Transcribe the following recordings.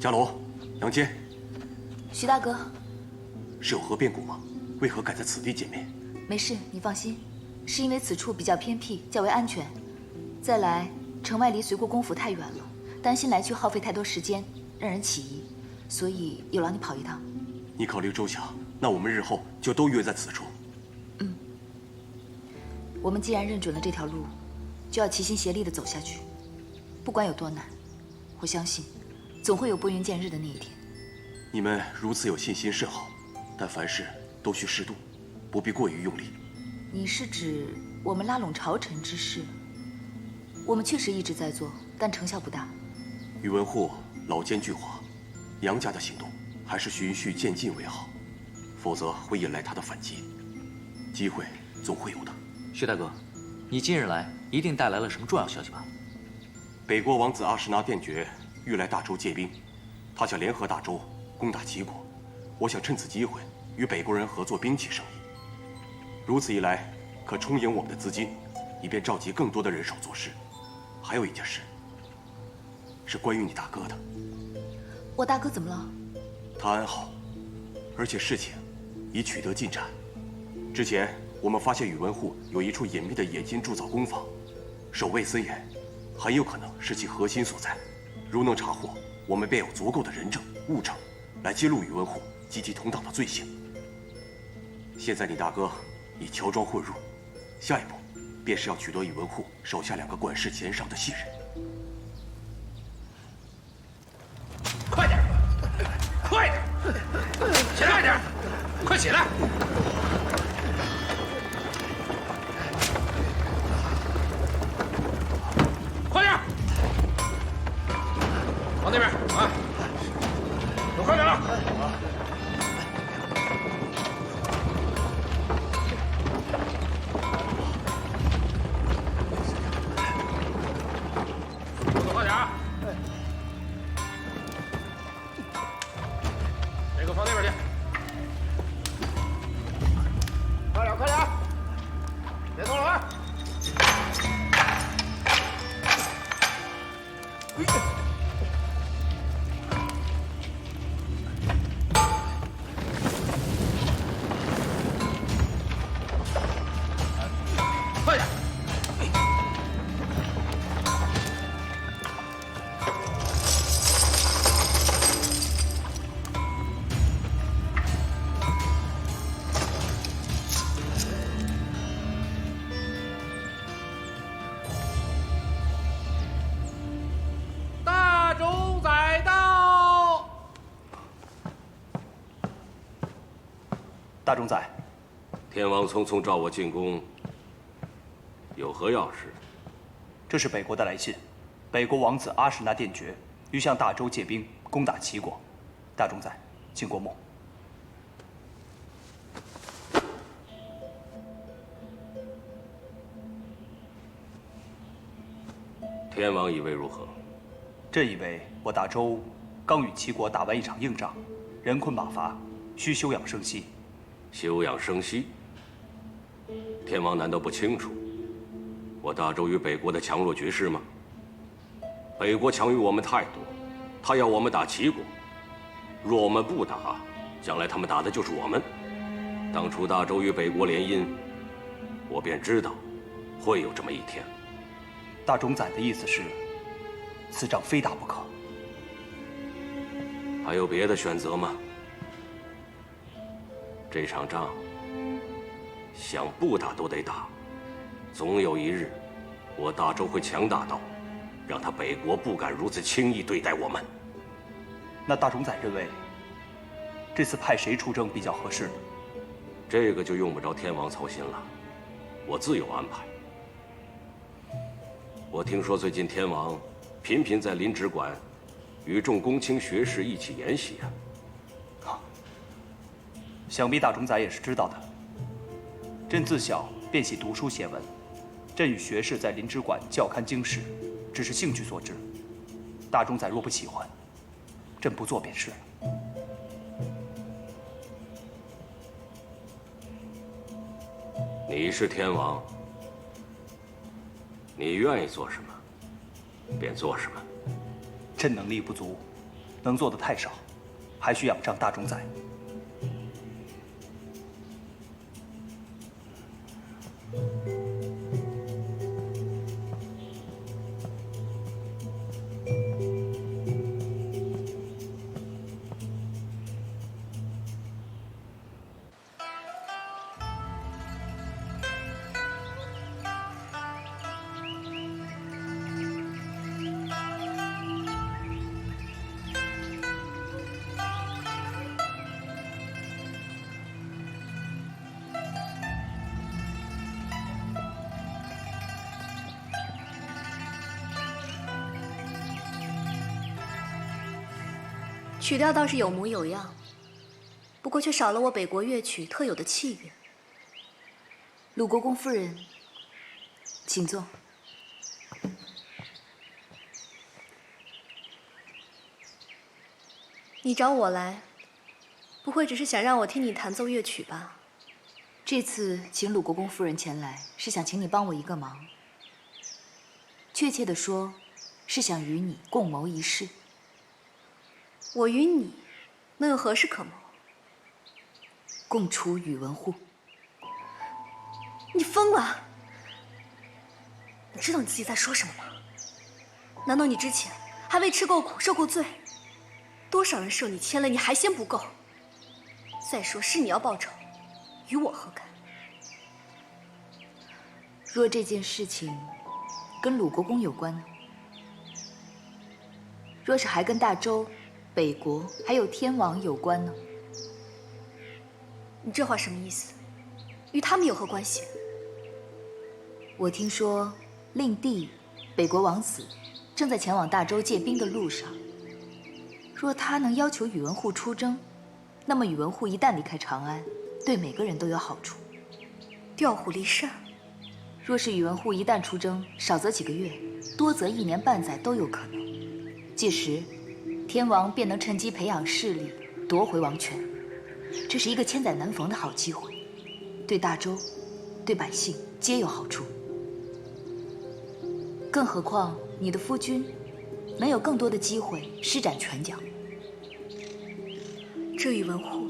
伽罗，杨坚，徐大哥，是有何变故吗？为何敢在此地见面？没事，你放心，是因为此处比较偏僻，较为安全。再来，城外离随国公府太远了，担心来去耗费太多时间，让人起疑，所以有劳你跑一趟。你考虑周详，那我们日后就都约在此处。嗯，我们既然认准了这条路，就要齐心协力地走下去，不管有多难，我相信，总会有拨云见日的那一天。你们如此有信心甚好，但凡事都需适度，不必过于用力。你是指我们拉拢朝臣之事？我们确实一直在做，但成效不大。宇文护老奸巨猾，杨家的行动还是循序渐进为好，否则会引来他的反击。机会总会有的。薛大哥，你今日来一定带来了什么重要消息吧？北国王子阿什纳殿爵欲来大周借兵，他想联合大周攻打齐国。我想趁此机会与北国人合作兵器生意，如此一来可充盈我们的资金，以便召集更多的人手做事。还有一件事，是关于你大哥的。我大哥怎么了？他安好，而且事情已取得进展。之前我们发现宇文护有一处隐秘的冶金铸造工坊，守卫森严，很有可能是其核心所在。如能查获，我们便有足够的人证物证，来揭露宇文护及其同党的罪行。现在你大哥已乔装混入，下一步便是要取得宇文护手下2个管事前哨的信任。快点，快点，起来点，快起来！快点，往那边啊！都快点了！动作快点啊！这个放那边去。快点，快点，别动了啊！快点！大冢宰到。大冢宰，天王匆匆召我进宫，有何要事？这是北国的来信，北国王子阿史那殿爵欲向大周借兵攻打齐国。大冢宰，请过目。天王以为如何？朕以为我大周刚与齐国打完一场硬仗，人困马乏，需休养生息。休养生息？天王难道不清楚我大周与北国的强弱局势吗？北国强于我们太多，他要我们打齐国，若我们不打，将来他们打的就是我们。当初大周与北国联姻，我便知道会有这么一天。大冢宰的意思是，此仗非打不可。还有别的选择吗？这场仗，想不打都得打。总有一日，我大周会强大到，让他北国不敢如此轻易对待我们。那大冢宰认为，这次派谁出征比较合适呢？这个就用不着天王操心了，我自有安排。我听说最近天王频频在临直馆与众公卿学士一起研习啊。想必大冢宰也是知道的。朕自小便喜读书写文，朕与学士在临直馆校勘经史，只是兴趣所致。大冢宰若不喜欢，朕不做便是了。你是天王，你愿意做什么，便做什么。朕能力不足，能做的太少，还需仰仗大冢宰。曲调倒是有模有样，不过却少了我北国乐曲特有的气韵。鲁国公夫人，请坐。你找我来，不会只是想让我听你弹奏乐曲吧？这次请鲁国公夫人前来，是想请你帮我一个忙。确切地说，是想与你共谋一事。我与你能有何事可谋？共除宇文护。你疯了！你知道你自己在说什么吗？难道你之前还未吃够苦、受够罪？多少人受你牵累，你还嫌不够？再说是你要报仇，与我何干？若这件事情跟鲁国公有关呢？若是还跟大周、北国还有天王有关呢？你这话什么意思？与他们有何关系？我听说令弟、北国王子正在前往大周借兵的路上。若他能要求宇文护出征，那么宇文护一旦离开长安，对每个人都有好处。调虎离山。若是宇文护一旦出征，少则几个月，多则1年半载都有可能。届时，天王便能趁机培养势力，夺回王权。这是一个千载难逢的好机会，对大周、对百姓皆有好处。更何况你的夫君能有更多的机会施展拳脚。这宇文护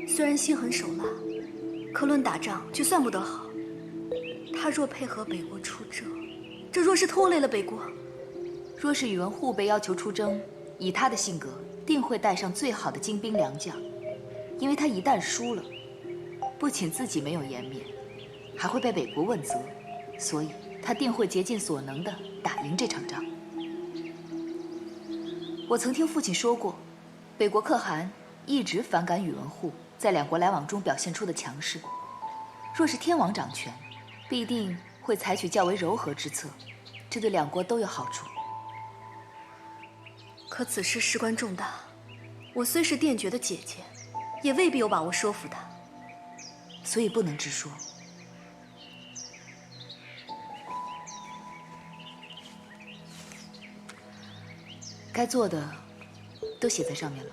虽然心狠手辣，可论打仗却算不得好。他若配合北国出征，这若是拖累了北国，若是宇文护被要求出征，以他的性格，定会带上最好的精兵良将，因为他一旦输了，不仅自己没有颜面，还会被北国问责，所以他定会竭尽所能地打赢这场仗。我曾听父亲说过，北国可汗一直反感宇文护在两国来往中表现出的强势。若是天王掌权，必定会采取较为柔和之策，这对两国都有好处。可此事事关重大，我虽是殿爵的姐姐，也未必有把握说服他，所以不能直说。该做的都写在上面了，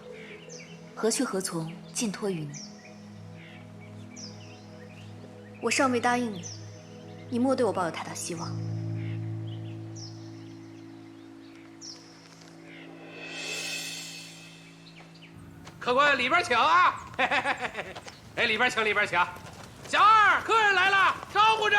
何去何从，尽托于你。我尚未答应你，你莫对我抱有太大希望。客官里边请啊！哎，里边请，里边请。小二，客人来了，招呼着。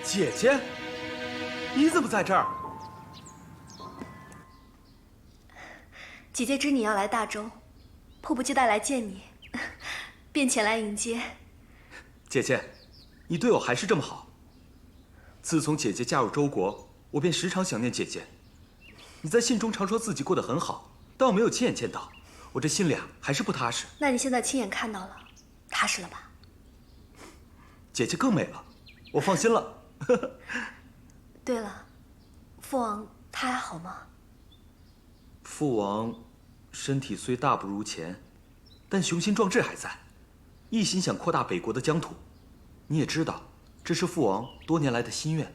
姐姐，你怎么在这儿？姐姐知你要来大周，迫不及待来见你，便前来迎接。姐姐，你对我还是这么好。自从姐姐嫁入周国，我便时常想念姐姐。你在信中常说自己过得很好，但我没有亲眼见到，我这心里还是不踏实。那你现在亲眼看到了，踏实了吧？姐姐更美了，我放心了。对了，父王他还好吗？父王身体虽大不如前，但雄心壮志还在，一心想扩大北国的疆土。你也知道，这是父王多年来的心愿。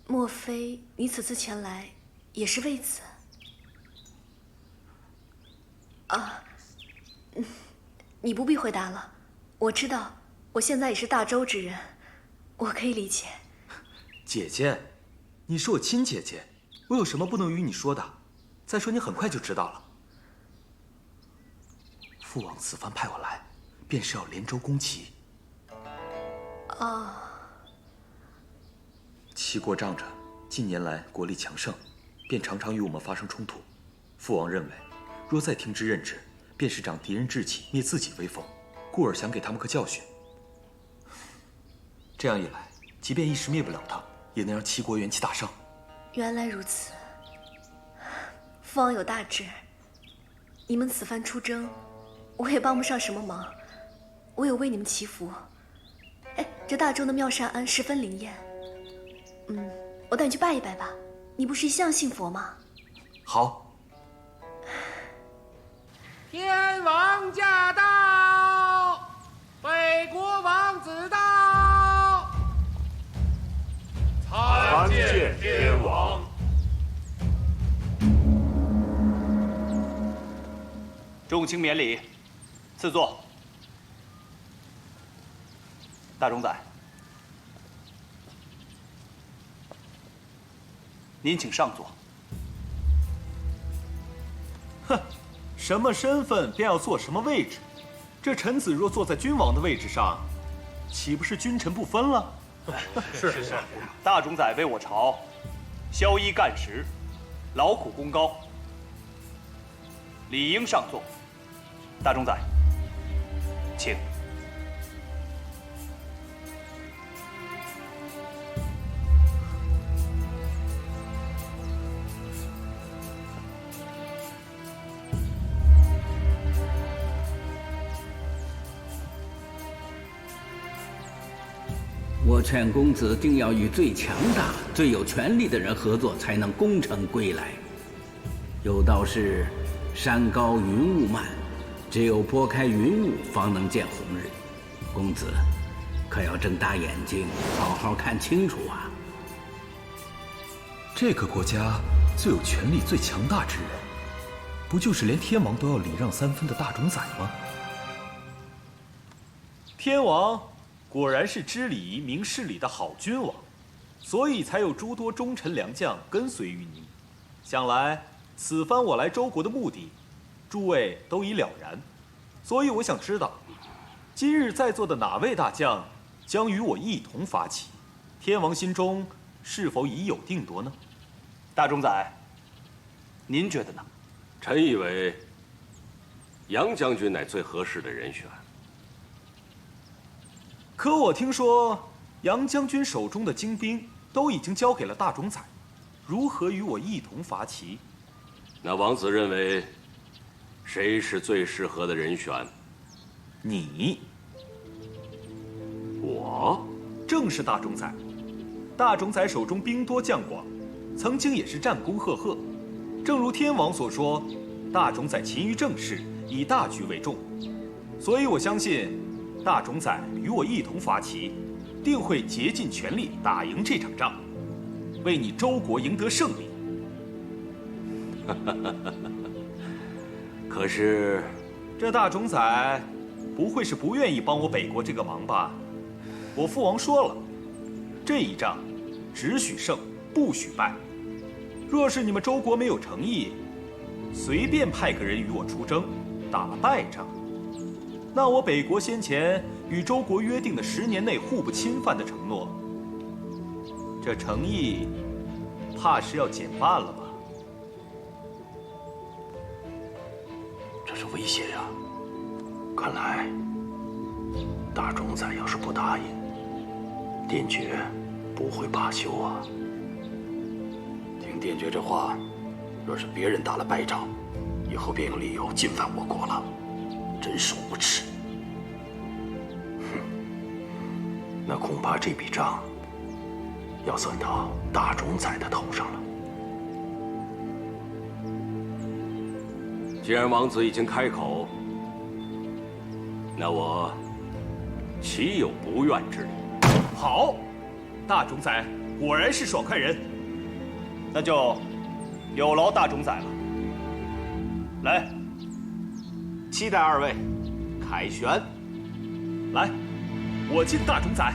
莫非你此次前来也是为此？啊，你不必回答了。我知道，我现在也是大周之人，我可以理解。姐姐，你是我亲姐姐，我有什么不能与你说的？再说你很快就知道了。父王此番派我来，便是要连州攻齐。哦。齐国仗着近年来国力强盛，便常常与我们发生冲突。父王认为，若再听之任之，便是长敌人志气，灭自己威风，故而想给他们个教训。这样一来，即便一时灭不了他，也能让齐国元气大伤。原来如此，父王有大志。你们此番出征，我也帮不上什么忙，我有为你们祈福。哎，这大周的妙善庵十分灵验，我带你去拜一拜吧。你不是一向信佛吗？好。天王驾到，北国王子到，参见天王。众卿免礼，赐座。大冢宰，您请上座。哼，什么身份便要坐什么位置？这臣子若坐在君王的位置上，岂不是君臣不分了？是。大冢宰为我朝宵衣干食，劳苦功高，理应上座。大冢宰，请。我劝公子定要与最强大、最有权力的人合作，才能功成归来。有道是，山高云雾漫，只有拨开云雾，方能见红日。公子，可要睁大眼睛，好好看清楚啊！这个国家最有权力、最强大之人，不就是连天王都要礼让3分的大冢宰吗？天王果然是知礼仪、明事理的好君王，所以才有诸多忠臣良将跟随于您。想来此番我来周国的目的，诸位都已了然，所以我想知道，今日在座的哪位大将将与我一同发起？天王心中是否已有定夺呢？大冢宰，您觉得呢？臣以为杨将军乃最合适的人选。可我听说，杨将军手中的精兵都已经交给了大冢宰，如何与我一同伐齐？那王子认为，谁是最适合的人选？你。我？正是大冢宰。大冢宰手中兵多将广，曾经也是战功赫赫。正如天王所说，大冢宰勤于政事，以大局为重。所以我相信，大冢宰与我一同伐齐，定会竭尽全力打赢这场仗，为你周国赢得胜利。可是，这大冢宰不会是不愿意帮我北国这个忙吧？我父王说了，这一仗只许胜，不许败。若是你们周国没有诚意，随便派个人与我出征，打了败仗，那我北国先前与周国约定的10年内互不侵犯的承诺，这诚意怕是要减半了吧？这是威胁呀！看来大冢宰要是不答应，殿爵不会罢休啊。听殿爵这话，若是别人打了败仗，以后便有理由进犯我国了，真是无耻。哼，那恐怕这笔账要算到大冢宰的头上了。既然王子已经开口，那我岂有不愿之理？好，大冢宰果然是爽快人，那就有劳大冢宰了。来，期待二位凯旋。来。我敬大冢宰。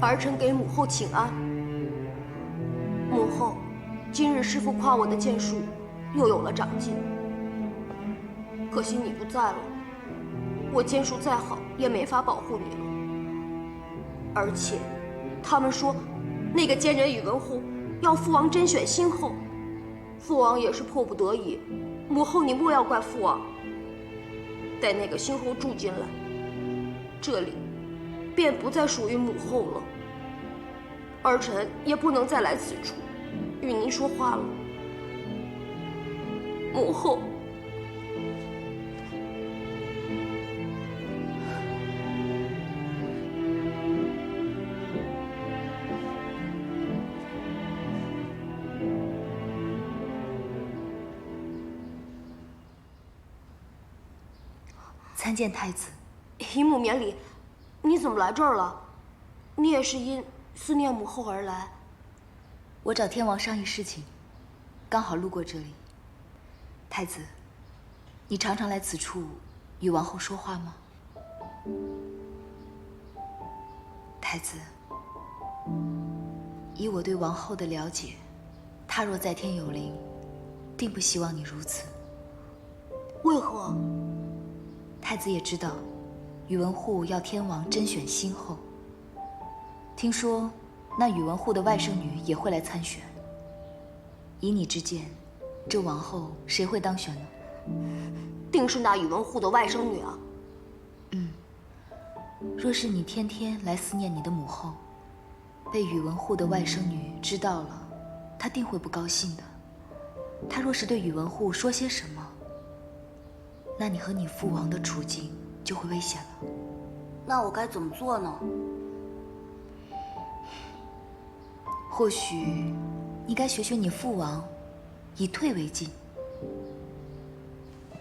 儿臣给母后请安。母后，今日师父夸我的剑术又有了长进，可惜你不在了，我剑术再好也没法保护你了。而且，他们说，那个奸人宇文护要父王甄选新后，父王也是迫不得已。母后，你莫要怪父王。待那个新后住进来，这里便不再属于母后了。儿臣也不能再来此处与您说话了。母后，参见太子。姨母免礼，你怎么来这儿了？你也是因思念母后而来。我找天王商议事情，刚好路过这里。太子，你常常来此处与王后说话吗？太子，以我对王后的了解，她若在天有灵，定不希望你如此。为何？太子也知道，宇文护要天王甄选新后。听说那宇文护的外甥女也会来参选。以你之见，这王后谁会当选呢？定是那宇文护的外甥女啊。若是你天天来思念你的母后，被宇文护的外甥女知道了，她定会不高兴的。她若是对宇文护说些什么，那你和你父王的处境就会危险了。那我该怎么做呢？或许你该学学你父王，以退为进。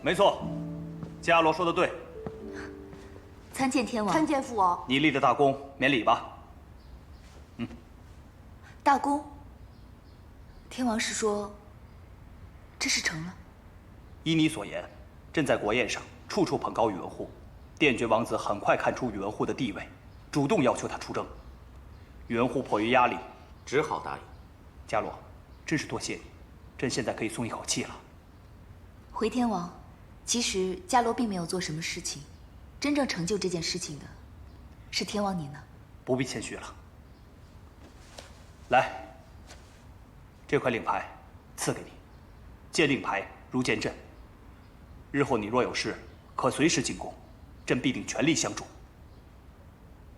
没错，伽罗说的对。参见天王。参见父王。你立的大功，免礼吧。大功。天王是说，这事成了？依你所言，朕在国宴上处处捧高宇文护，殿绝王子很快看出宇文护的地位，主动要求他出征。宇文护迫于压力，只好答应。伽罗，真是多谢你，朕现在可以松一口气了。回天王，其实伽罗并没有做什么事情，真正成就这件事情的，是天王你呢。不必谦虚了。来，这块令牌赐给你，见令牌如见朕。日后你若有事，可随时进宫，朕必定全力相助。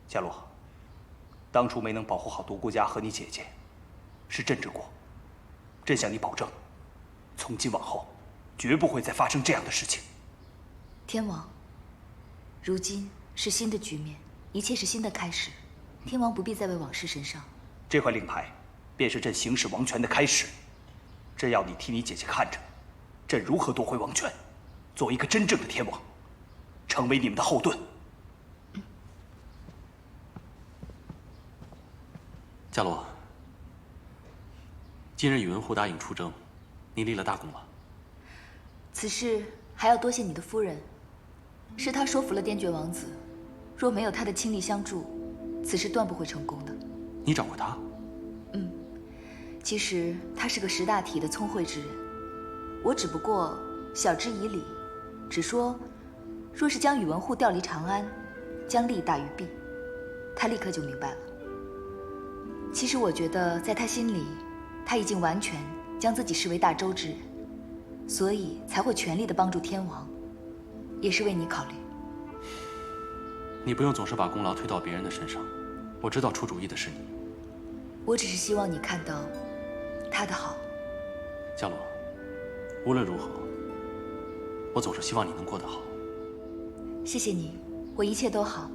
伽罗，当初没能保护好独孤家和你姐姐，是朕之过。朕向你保证，从今往后，绝不会再发生这样的事情。天王，如今是新的局面，一切是新的开始，天王不必再为往事神伤。这块令牌，便是朕行使王权的开始。朕要你替你姐姐看着，朕如何夺回王权，做一个真正的天王，成为你们的后盾。伽罗，今日宇文护答应出征，你立了大功了。此事还要多谢你的夫人，是她说服了颠厥王子，若没有她的倾力相助，此事断不会成功的。你找过他？其实他是个识大体的聪慧之人，我只不过晓之以理，只说若是将宇文护调离长安，将利大于弊，他立刻就明白了。其实我觉得在他心里，他已经完全将自己视为大周之人，所以才会全力的帮助天王，也是为你考虑。你不用总是把功劳推到别人的身上，我知道出主意的是你。我只是希望你看到他的好。伽罗，无论如何，我总是希望你能过得好。谢谢你，我一切都好。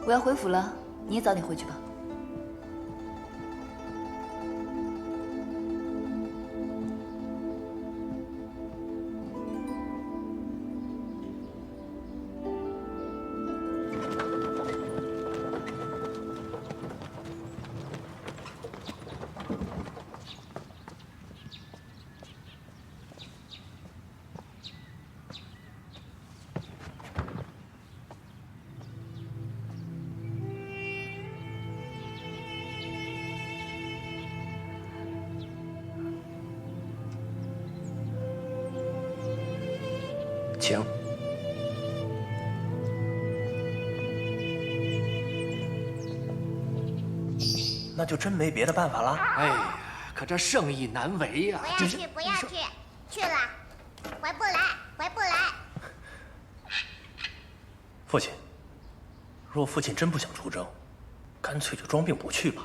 我要回府了，你也早点回去吧。请。那就真没别的办法了。哎呀，可这圣意难违呀！不要去，不要去，去了，回不来，回不来。父亲，若父亲真不想出征，干脆就装病不去吧。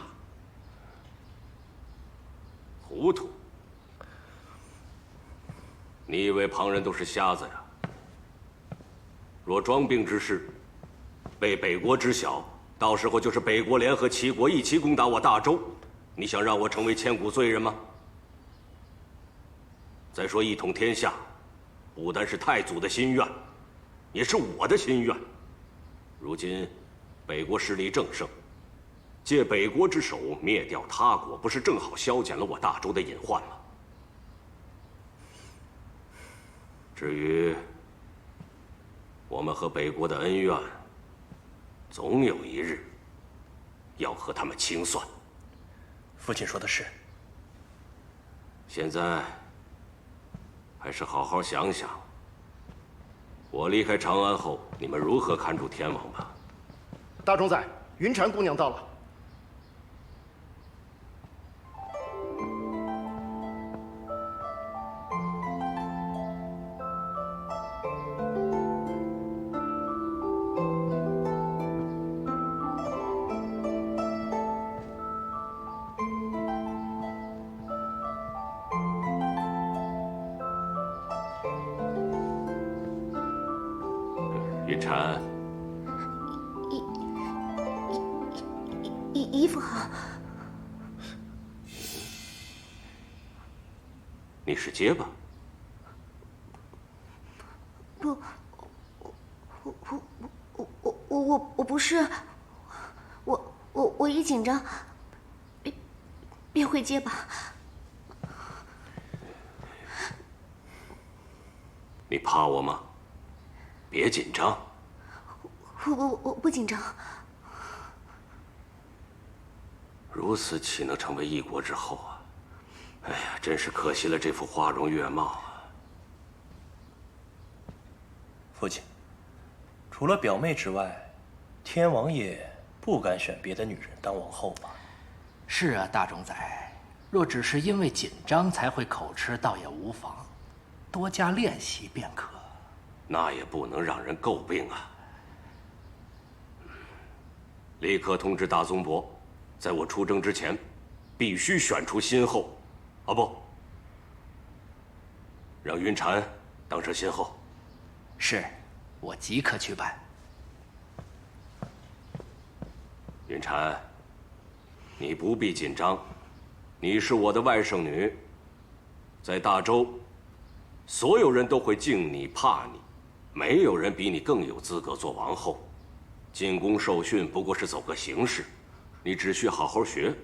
糊涂！你以为旁人都是瞎子呀？若装病之事被北国知晓，到时候就是北国联合齐国一起攻打我大周，你想让我成为千古罪人吗？再说一统天下，不单是太祖的心愿，也是我的心愿。如今北国势力正盛，借北国之手灭掉他国，不是正好消减了我大周的隐患吗？至于我们和北国的恩怨，总有一日要和他们清算。父亲说的是。现在还是好好想想，我离开长安后，你们如何看住天王吧。大冢宰，云禅姑娘到了。云禅，衣服好。你是结巴？不，我不是，我一紧张，便会结巴。你怕我吗？别紧张。我不紧张。如此岂能成为一国之后啊？哎呀，真是可惜了这副花容月貌啊！父亲，除了表妹之外，天王爷不敢选别的女人当王后吧？是啊，大冢宰，若只是因为紧张才会口吃，倒也无妨，多加练习便可。那也不能让人诟病啊！立刻通知大宗伯，在我出征之前，必须选出新后。啊不，让云禅当上新后。是，我即刻去办。云禅，你不必紧张，你是我的外甥女，在大周，所有人都会敬你怕你，没有人比你更有资格做王后。进宫受训不过是走个形式，你只需好好学，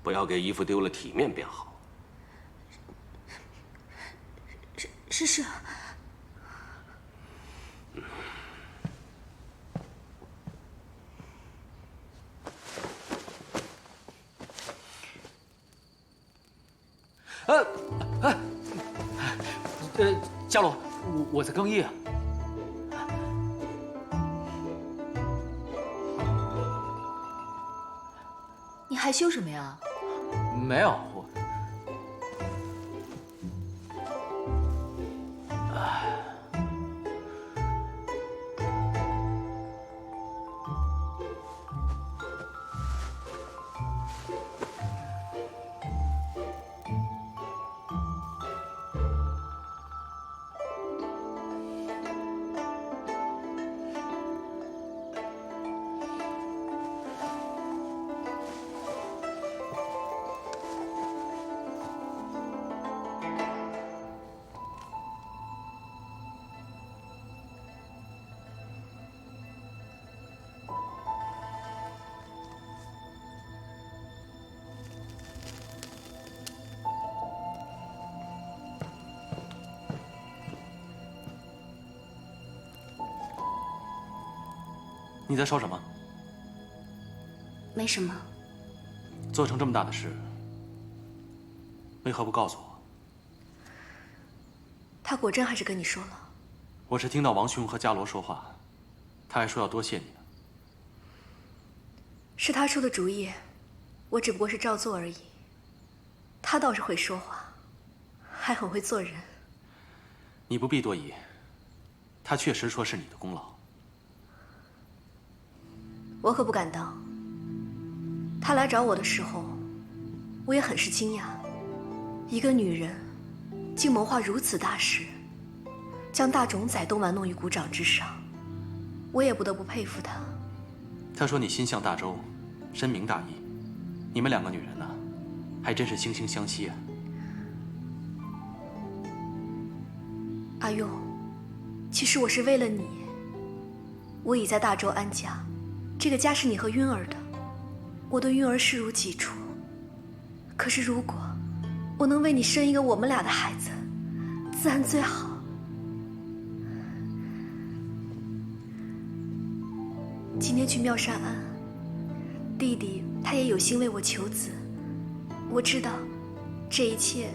不要给姨父丢了体面便好。是。家罗，我在更衣啊。你害羞什么呀？没有，你在说什么？没什么。做成这么大的事，为何不告诉我？他果真还是跟你说了。我是听到王兄和伽罗说话，他还说要多谢你呢。是他出的主意，我只不过是照做而已。他倒是会说话，还很会做人。你不必多疑，他确实说是你的功劳。我可不敢当。他来找我的时候，我也很是惊讶，一个女人竟谋划如此大事，将大冢仔都玩弄于股掌之上，我也不得不佩服他。他说你心向大周，深明大义，你们两个女人呢，还真是惺惺相惜啊。阿用，其实我是为了你。我已在大周安家，这个家是你和晕儿的，我对晕儿视如己出。可是如果我能为你生一个我们俩的孩子，自然最好。今天去妙善庵，弟弟他也有心为我求子。我知道，这一切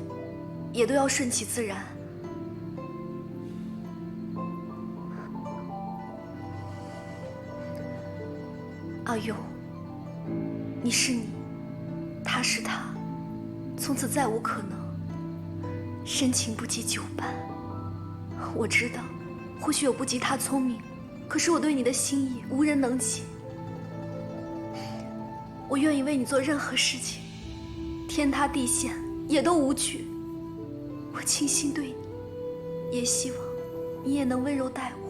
也都要顺其自然。阿勇，你是你，他是他，从此再无可能。深情不及久伴。我知道，或许我不及他聪明，可是我对你的心意无人能及。我愿意为你做任何事情，天塌地陷也都无惧。我倾心对你，也希望你也能温柔待我。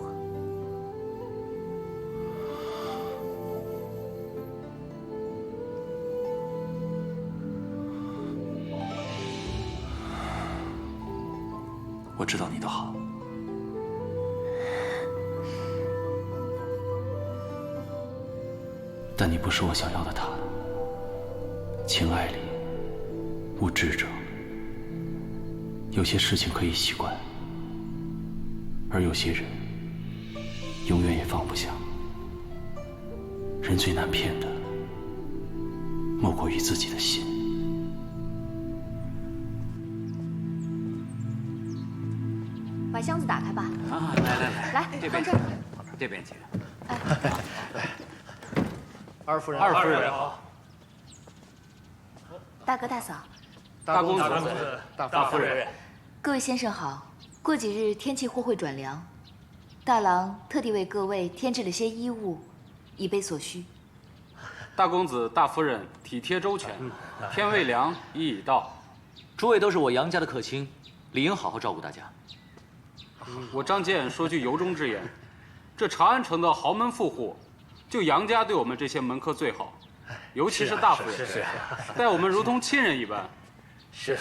我知道你的好，但你不是我想要的他。情爱里无智者，有些事情可以习惯，而有些人永远也放不下。人最难骗的，莫过于自己的心。把箱子打开吧。啊，来，这边请，这边请。二夫人，二夫人好。大哥大嫂，大公子，大夫人。各位先生好。过几日天气或会转凉，大郎特地为各位添置了些衣物，以备所需。大公子、大夫人体贴周全，天未凉，已已到。诸位都是我杨家的客卿，理应好好照顾大家。我张健说句由衷之言，这长安城的豪门富户，就杨家对我们这些门客最好，尤其是大夫人，待我们如同亲人一般。是。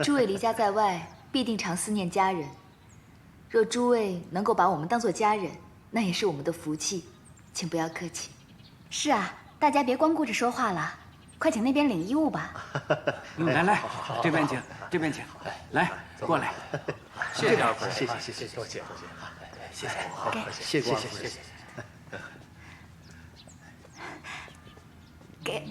诸位离家在外，必定常思念家人。若诸位能够把我们当作家人，那也是我们的福气，请不要客气。是啊，大家别光顾着说话了，快请那边领衣物吧。来，这边请，这边请，来，过来。谢谢二夫人，谢谢，多谢，谢谢，谢谢。给。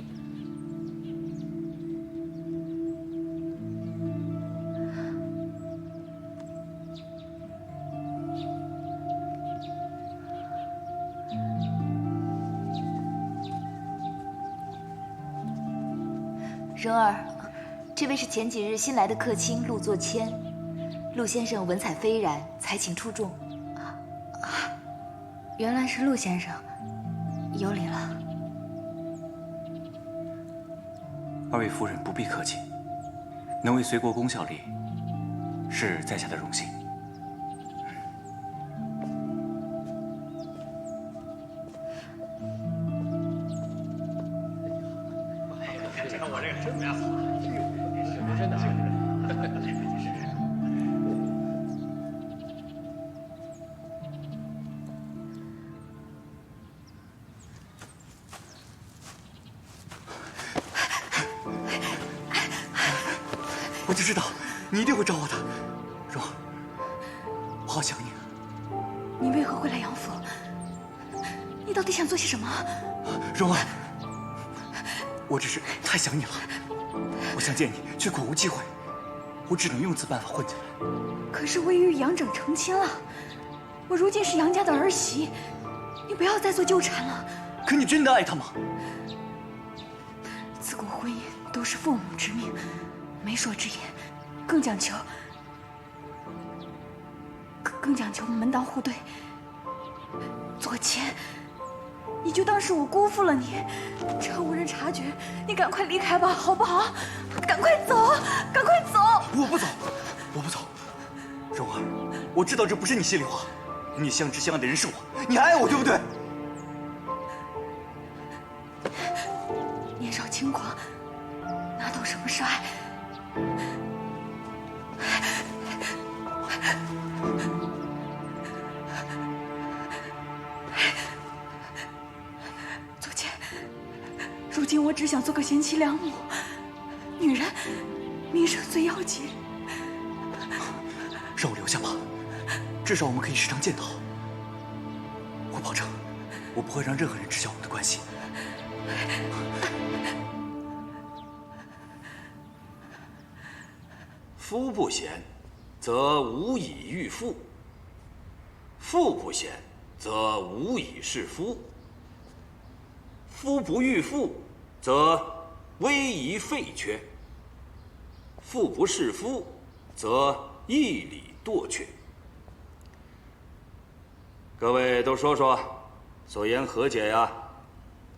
蓉儿，这位是前几日新来的客卿陆作谦。陆先生文采斐然，才情出众。原来是陆先生，有礼了。二位夫人不必客气，能为随国公效力，是在下的荣幸。看我这个真妙，真的。我就知道你一定会找我的，蓉儿，我好想你啊。你为何会来杨府？你到底想做些什么？蓉儿，我只是太想你了，我想见你却苦无机会，我只能用此办法混进来。可是我已与杨整成亲了，我如今是杨家的儿媳，你不要再做纠缠了。可你真的爱他吗？自古婚姻都是父母之命，媒妁之言，更讲求门当户对。左迁，你就当是我辜负了你，趁无人察觉，你赶快离开吧，好不好？赶快走，赶快走！我不走，我不走。蓉儿，我知道这不是你心里话，你相知相爱的人是我，你还爱我，对不对？年少轻狂，哪懂什么是爱？左迁，如今我只想做个贤妻良母，女人名声最要紧。让我留下吧，至少我们可以时常见到。我保证，我不会让任何人知晓我们的关系。夫不贤，则无以育妇；妇不贤，则无以事夫。夫不育妇，则危仪废缺；妇不事夫，则义理堕却。各位都说说，所言何解呀？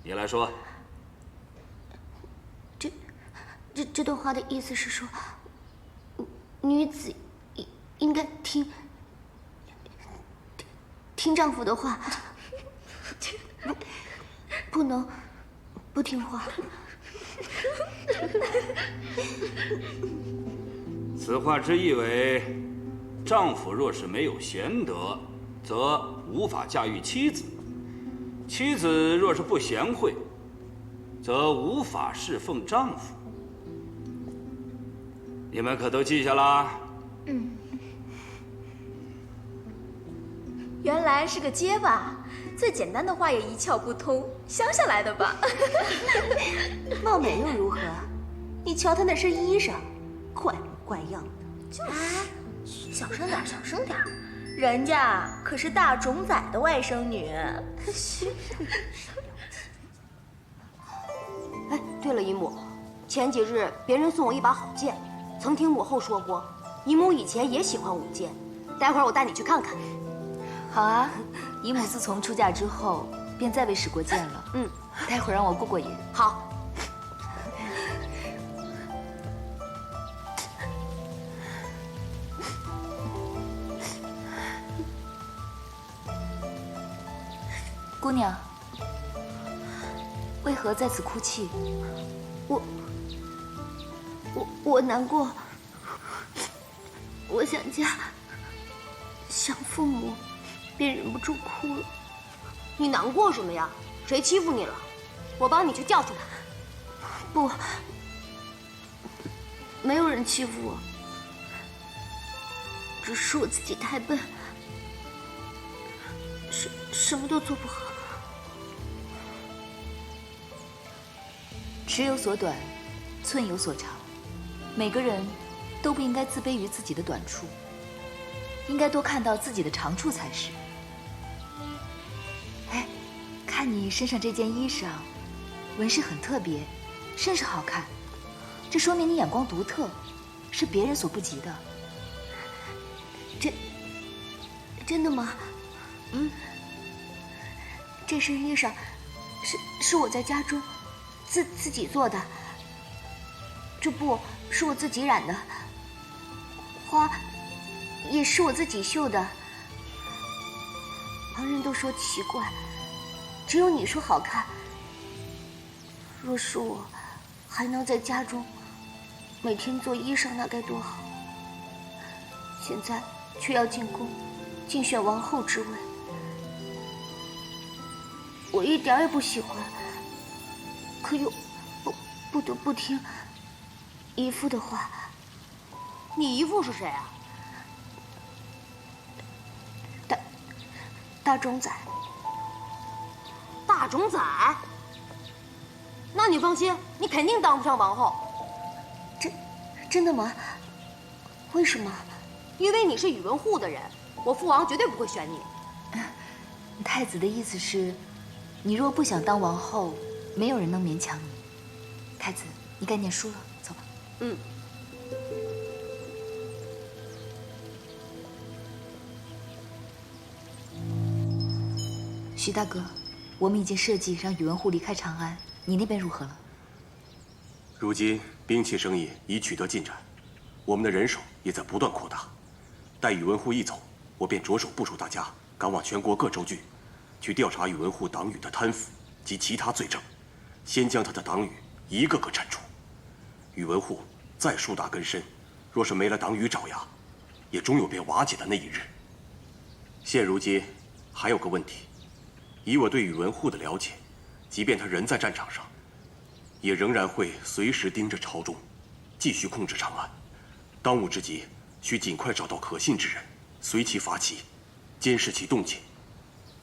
你来说。这段话的意思是说，女子应该听丈夫的话，不能不听话。此话之意为，丈夫若是没有贤德，则无法驾驭妻子；妻子若是不贤惠，则无法侍奉丈夫。你们可都记下啦？原来是个结巴，最简单的话也一窍不通，乡下来的吧？貌美又如何？你瞧她那身衣裳，怪模怪样的。小声点，小声点，人家可是大冢仔的外甥女。哎，对了，姨母，前几日别人送我一把好剑，曾听母后说过，姨母以前也喜欢舞剑，待会儿我带你去看看。好啊，姨母自从出嫁之后，便再未使过剑了。待会儿让我过过瘾。好。姑娘，为何在此哭泣？我难过，我想家，想父母，便忍不住哭了。你难过什么呀？谁欺负你了？我帮你去教训他。不，没有人欺负我，只是我自己太笨，什么都做不好。尺有所短，寸有所长。每个人都不应该自卑于自己的短处，应该多看到自己的长处才是。哎，看你身上这件衣裳，纹饰很特别，甚是好看。这说明你眼光独特，是别人所不及的。真的吗？这身衣裳是我在家中自己做的，这布是我自己染的，花也是我自己绣的。旁人都说奇怪，只有你说好看。若是我还能在家中每天做衣裳，那该多好！现在却要进宫竞选王后之位，我一点也不喜欢，可又不得不听姨父的话。你姨父是谁啊？大冢仔。大冢宰？那你放心，你肯定当不上王后。真的吗？为什么？因为你是宇文护的人，我父王绝对不会选你。太子的意思是，你若不想当王后，没有人能勉强你。太子，你该念书了，走吧。嗯。徐大哥，我们已经设计让宇文护离开长安，你那边如何了？如今兵器生意已取得进展，我们的人手也在不断扩大。待宇文护一走，我便着手部署大家赶往全国各州郡，去调查宇文护党羽的贪腐及其他罪证，先将他的党羽一个个铲除。宇文护再树大根深，若是没了党羽爪牙，也终有被瓦解的那一日。现如今还有个问题，以我对宇文护的了解，即便他人在战场上，也仍然会随时盯着朝中，继续控制长安。当务之急，需尽快找到可信之人，随其发起，监视其动静。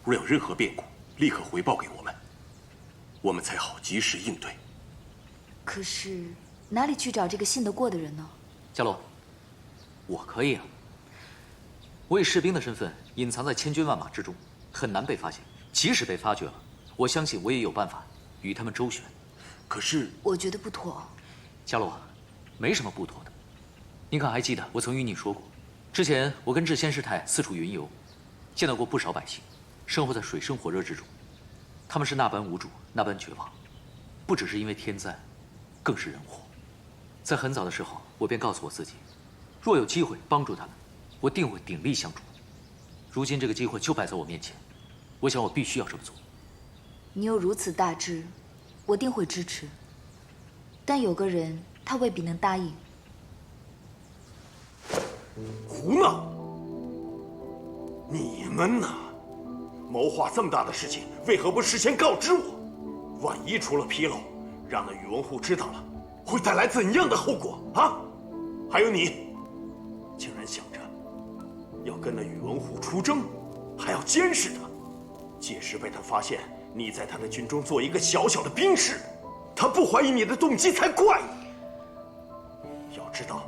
若有任何变故，立刻回报给我们，我们才好及时应对。可是哪里去找这个信得过的人呢？伽罗，我可以啊。我以士兵的身份隐藏在千军万马之中，很难被发现。即使被发觉了，我相信我也有办法与他们周旋。可是我觉得不妥。伽罗，没什么不妥的。你可还记得我曾与你说过，之前我跟智仙师太四处云游，见到过不少百姓，生活在水深火热之中，他们是那般无助，那般绝望，不只是因为天灾，更是人祸。在很早的时候，我便告诉我自己，若有机会帮助他们，我定会鼎力相助。如今这个机会就摆在我面前，我想我必须要这么做。你有如此大志，我定会支持。但有个人，他未必能答应。胡闹！你们呐，谋划这么大的事情，为何不事先告知我？万一出了纰漏，让那宇文护知道了，会带来怎样的后果啊？还有你，竟然想着要跟那宇文护出征，还要监视他。届时被他发现你在他的军中做一个小小的兵士，他不怀疑你的动机才怪呢。要知道，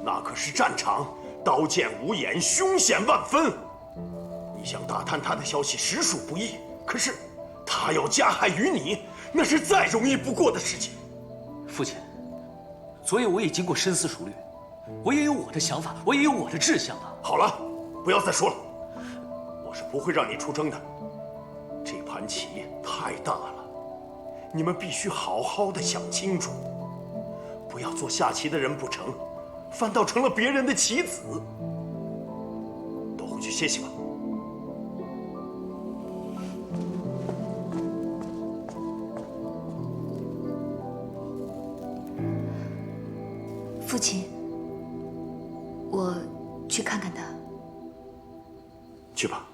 那可是战场，刀剑无眼，凶险万分。你想打探他的消息实属不易，可是他要加害于你，那是再容易不过的事情。父亲，昨夜我已经过深思熟虑，我也有我的想法，我也有我的志向啊。好了，不要再说了，我是不会让你出征的。这盘棋太大了，你们必须好好的想清楚，不要做下棋的人不成，反倒成了别人的棋子。都回去歇息吧。父亲，我去看看他。去吧。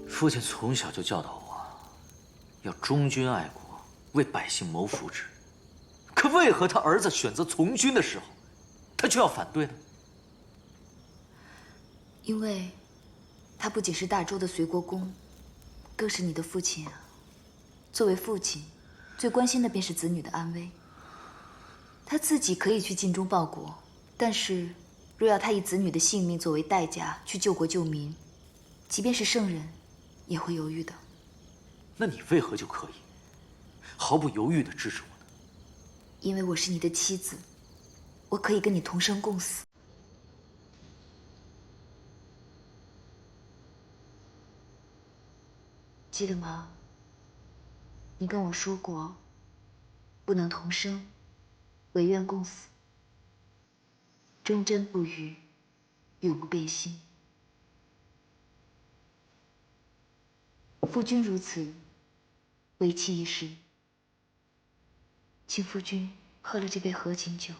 父亲从小就教导我，要忠君爱国，为百姓谋福祉。可为何他儿子选择从军的时候，他却要反对呢？因为，他不仅是大周的随国公，更是你的父亲啊。作为父亲，最关心的便是子女的安危。他自己可以去尽忠报国，但是，若要他以子女的性命作为代价去救国救民，即便是圣人，也会犹豫的。那你为何就可以毫不犹豫地支持我呢？因为我是你的妻子，我可以跟你同生共死。记得吗？你跟我说过，不能同生，唯愿共死，忠贞不渝，永不变心。夫君如此，为妻一世，请夫君喝了这杯合卺酒。